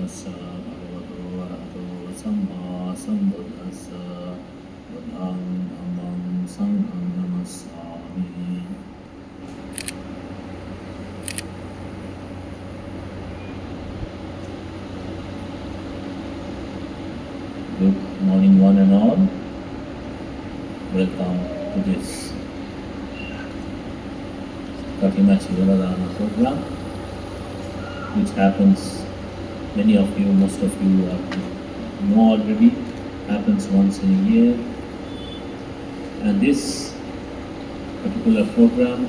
tassa bhagavato arahato samma sambuddhassa buddhaṃ dhammam sangham namassāmi. Good morning one and all. Welcome to this Katina program, which happens, many of you, most of you know already, happens once in a year. And this particular program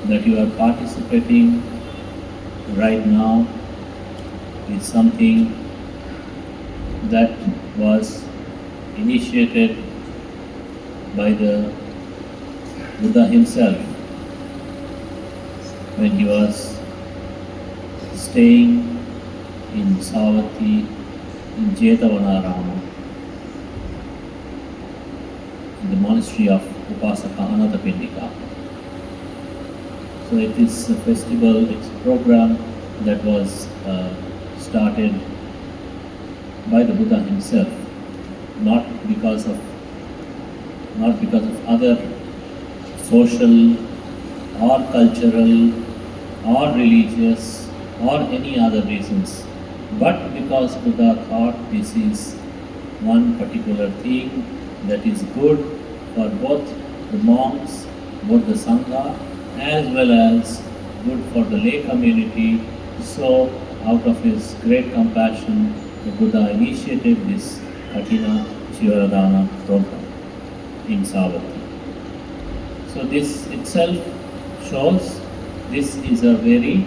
that you are participating right now is something that was initiated by the Buddha himself when he was staying in Savatthi in Jetavanarama, in the monastery of Upasaka Anathapindika. So it is a festival, it's a program that was started by the Buddha himself, not because of other social or cultural or religious or any other reasons, but because Buddha thought this is one particular thing that is good for both the monks, both the Sangha, as well as good for the lay community. So out of his great compassion, the Buddha initiated this Katina Chivaradana program in Savatthi. So this itself shows this is a very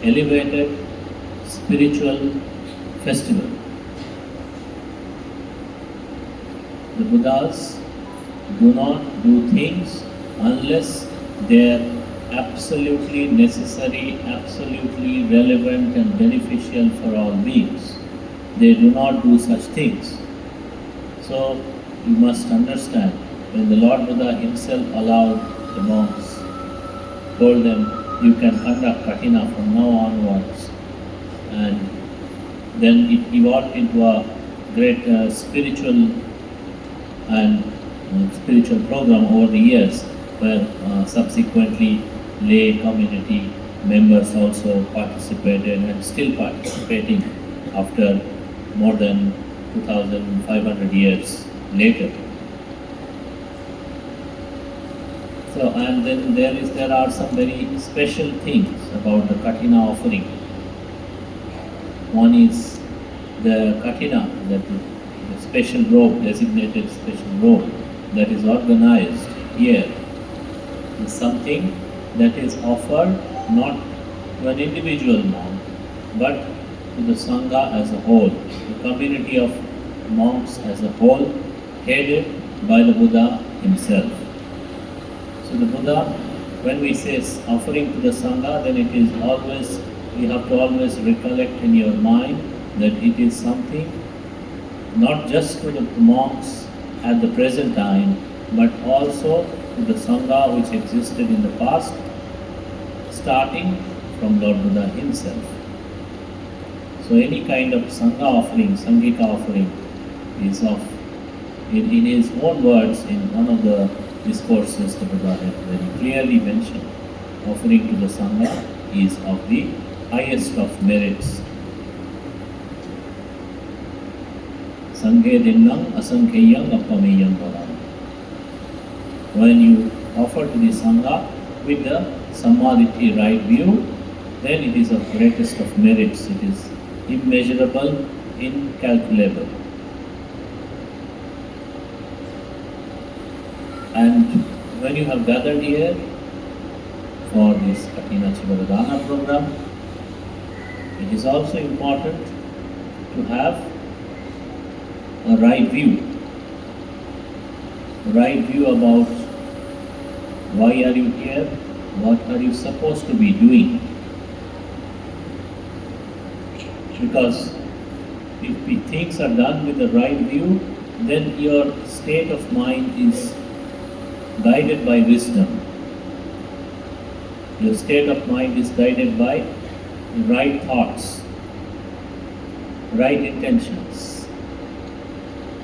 elevated spiritual festival. The Buddhas do not do things unless they are absolutely necessary, absolutely relevant and beneficial for all beings. They do not do such things. So you must understand, when the Lord Buddha himself allowed the monks, told them, you can conduct Katina from now onwards, and then it evolved into a great spiritual program over the years, where subsequently lay community members also participated and still participating after more than 2,500 years later. So, and then there are some very special things about the Katina offering. One is the Katina, that the special robe, designated special robe that is organized here, is something that is offered not to an individual monk, but to the Sangha as a whole, the community of monks as a whole, headed by the Buddha himself. So the Buddha, when we say offering to the Sangha, then it is always, you have to always recollect in your mind that it is something not just to the monks at the present time, but also to the Sangha which existed in the past, starting from Lord Buddha himself. So any kind of Sangha offering, Sangika offering, is of, in his own words, in one of the discourses the Buddha had very clearly mentioned, offering to the Sangha is of the highest of merits. Sanghe dinnam asankheyam appameyam bhavam. When you offer to the Sangha with the Sammaditi right view, then it is of greatest of merits. It is immeasurable, incalculable. And when you have gathered here for this Katina Chivaradana program, it is also important to have a right view about why are you here, what are you supposed to be doing. Because if things are done with the right view, then your state of mind is guided by wisdom. Your state of mind is guided by right thoughts. right intentions.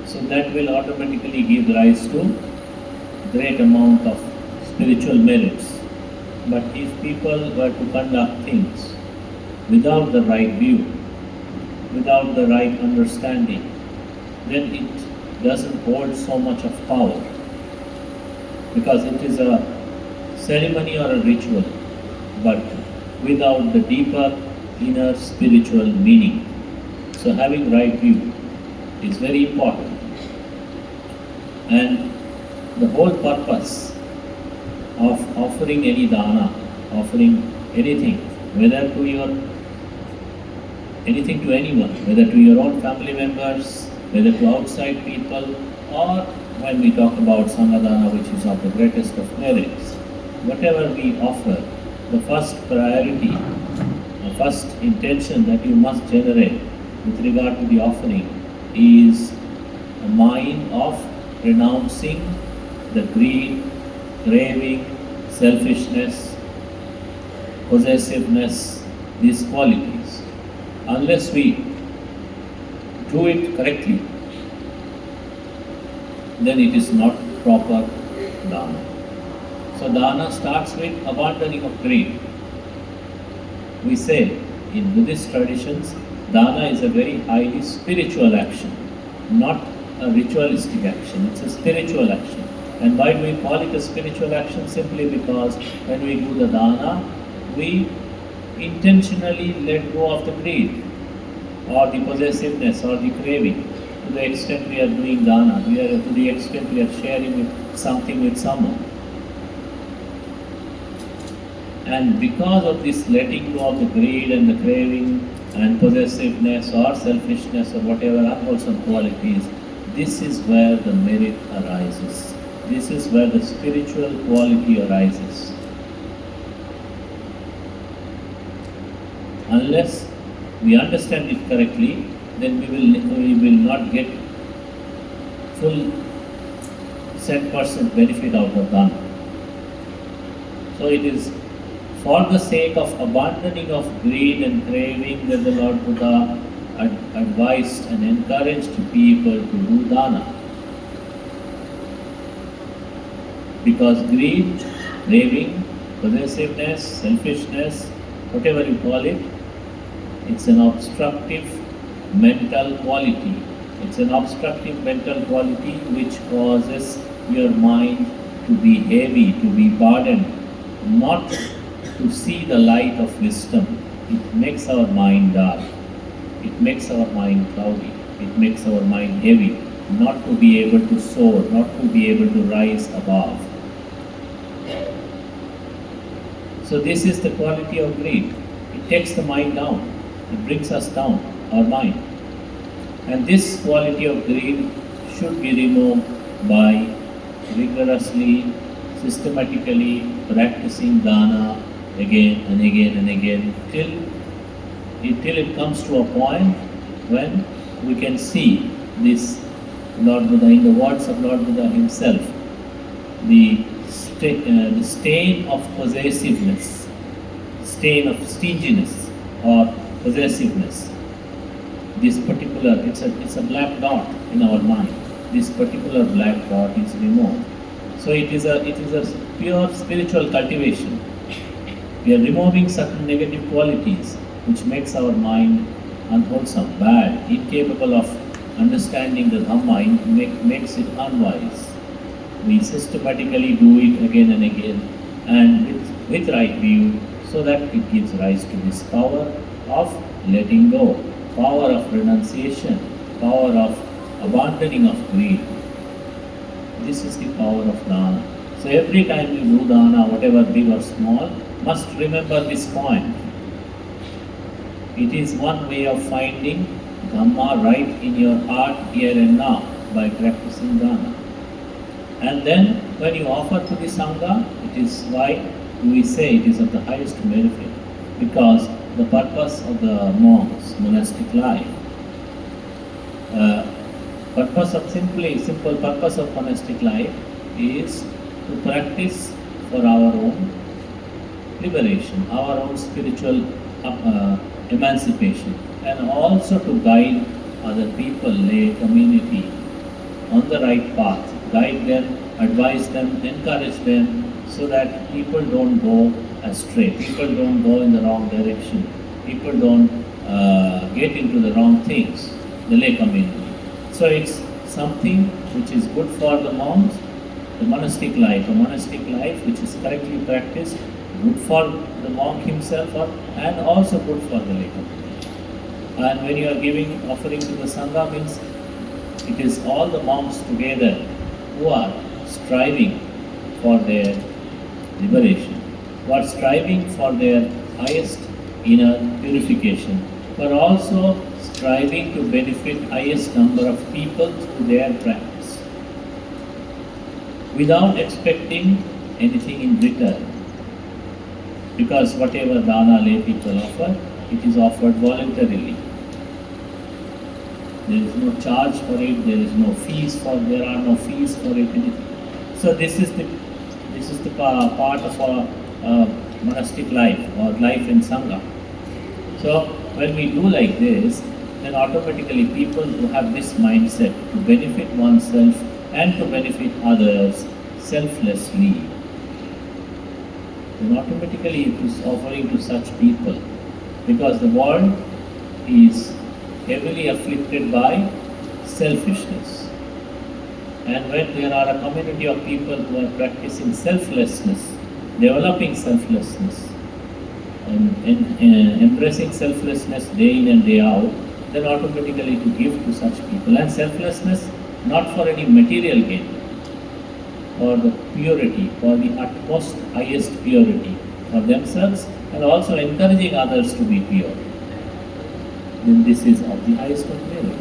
So that will automatically give rise to great amount of spiritual merits. But if people were to conduct things without the right view, without the right understanding, then it doesn't hold so much of power, because it is a ceremony or a ritual, but without the deeper inner spiritual meaning. So having right view is very important. And the whole purpose of offering any dana, offering anything, whether to your anything to anyone, whether to your own family members, whether to outside people, or when we talk about Sangha dana, which is of the greatest of merits, whatever we offer, the first priority, the first intention that you must generate with regard to the offering is a mind of renouncing the greed, craving, selfishness, possessiveness, these qualities. Unless we do it correctly, then it is not proper dana. So dana starts with abandoning of greed. We say in Buddhist traditions, dana is a very highly spiritual action, not a ritualistic action. It's a spiritual action. And why do we call it a spiritual action? Simply because when we do the dana, we intentionally let go of the greed or the possessiveness or the craving. To the extent we are doing dana, to the extent we are sharing something with someone. And because of this letting go of the greed and the craving and possessiveness or selfishness or whatever unwholesome qualities, this is where the merit arises. This is where the spiritual quality arises. Unless we understand it correctly, then we will not get full 100% benefit out of dana. So it is for the sake of abandoning of greed and craving that the Lord Buddha advised and encouraged people to do dana. Because greed, craving, possessiveness, selfishness, whatever you call it, it's an obstructive mental quality. It's an obstructive mental quality which causes your mind to be heavy, to be burdened, not to see the light of wisdom. It makes our mind dark. It makes our mind cloudy. It makes our mind heavy, not to be able to soar, not to be able to rise above. So this is the quality of greed. It takes the mind down. It brings us down, our mind. And this quality of greed should be removed by rigorously, systematically practicing dana again and again and again till it comes to a point when we can see this Lord Buddha, in the words of Lord Buddha himself, the stain of possessiveness, stain of stinginess or possessiveness. This particular, it's a black dot in our mind. This particular black dot is removed. So it is a pure spiritual cultivation. We are removing certain negative qualities which makes our mind unwholesome, bad, incapable of understanding the Dhamma, makes it unwise. We systematically do it again and again, and with right view, so that it gives rise to this power of letting go, power of renunciation, power of abandoning of greed. This is the power of dana. So every time you do dana, whatever big or small, must remember this point. It is one way of finding Dhamma right in your heart here and now by practicing dana. And then when you offer to the Sangha, it is why we say it is of the highest benefit, because the purpose of the monk's monastic life, simple purpose of monastic life is to practice for our own liberation, our own spiritual emancipation. and also to guide other people, lay community on the right path, guide them, advise them, encourage them, so that people don't go astray, people don't go in the wrong direction, people don't get into the wrong things, the lay community. So it's something which is good for the monks, the monastic life, a monastic life which is correctly practiced, good for the monk himself and also good for the lay community. And when you are giving offering to the Sangha, means it is all the monks together who are striving for their liberation, who are striving for their highest inner purification, but also striving to benefit highest number of people through their practice, without expecting anything in return. Because whatever dana lay people offer, it is offered voluntarily. There is no charge for it, there are no fees for it, anything. So this is the part of our monastic life or life in Sangha. So when we do like this, then automatically people who have this mindset to benefit oneself and to benefit others selflessly, then automatically it is offering to such people, because the world is heavily afflicted by selfishness. And when there are a community of people who are practicing selflessness, developing selflessness, and embracing selflessness day in and day out, then automatically to give to such people. And selflessness not for any material gain, for the purity, for the utmost highest purity for themselves, and also encouraging others to be pure. Then this is of the highest of merit.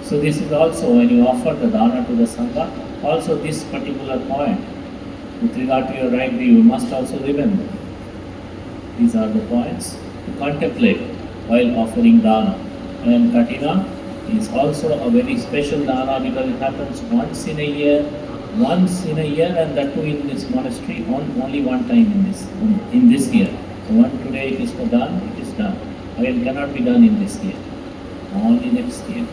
So this is also when you offer the dana to the Sangha, also this particular point with regard to your right view, you must also remember. These are the points to contemplate while offering dana. And Katina is also a very special dana because it happens once in a year, and that too in this monastery, only one time in this year. So one today it is done, it is done. It cannot be done in this year, only next year.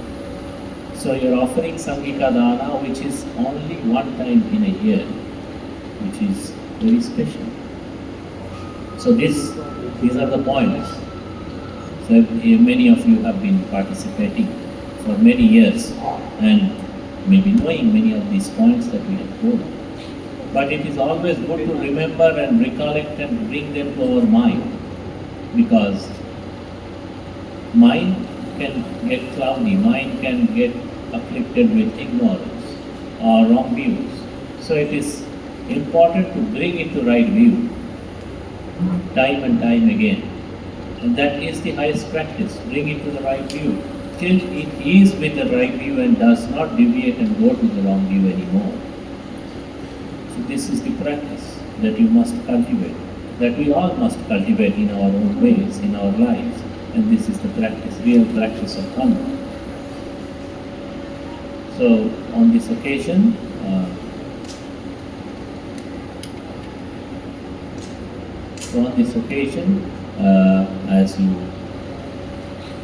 So you are offering Sangika Dana, which is only one time in a year, which is very special. So these are the points. So many of you have been participating for many years and maybe knowing many of these points that we have told. But it is always good to remember and recollect and bring them to our mind, because mind can get cloudy, mind can get afflicted with ignorance or wrong views. So it is important to bring it to right view time and time again. And that is the highest practice, bring it to the right view. Till it is with the right view and does not deviate and go to the wrong view anymore. So this is the practice that you must cultivate, that we all must cultivate in our own ways, in our lives. And this is the practice, real practice of Dhamma. So on this occasion, as you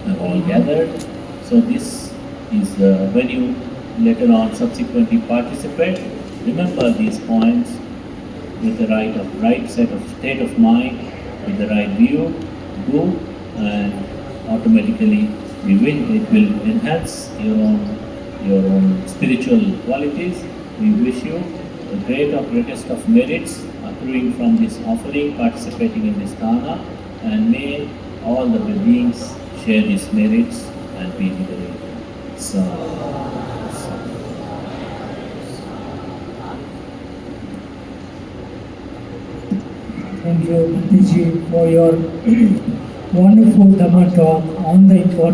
have all gathered, so this is when you later on subsequently participate, remember these points with the right state of mind, with the right view, do, and automatically it will enhance your own spiritual qualities. We wish you the greatest of merits accruing from this offering, participating in this dana, and may all the beings share these merits and be liberated. So, thank you, Bhante ji, for your wonderful Dhamma talk on the importance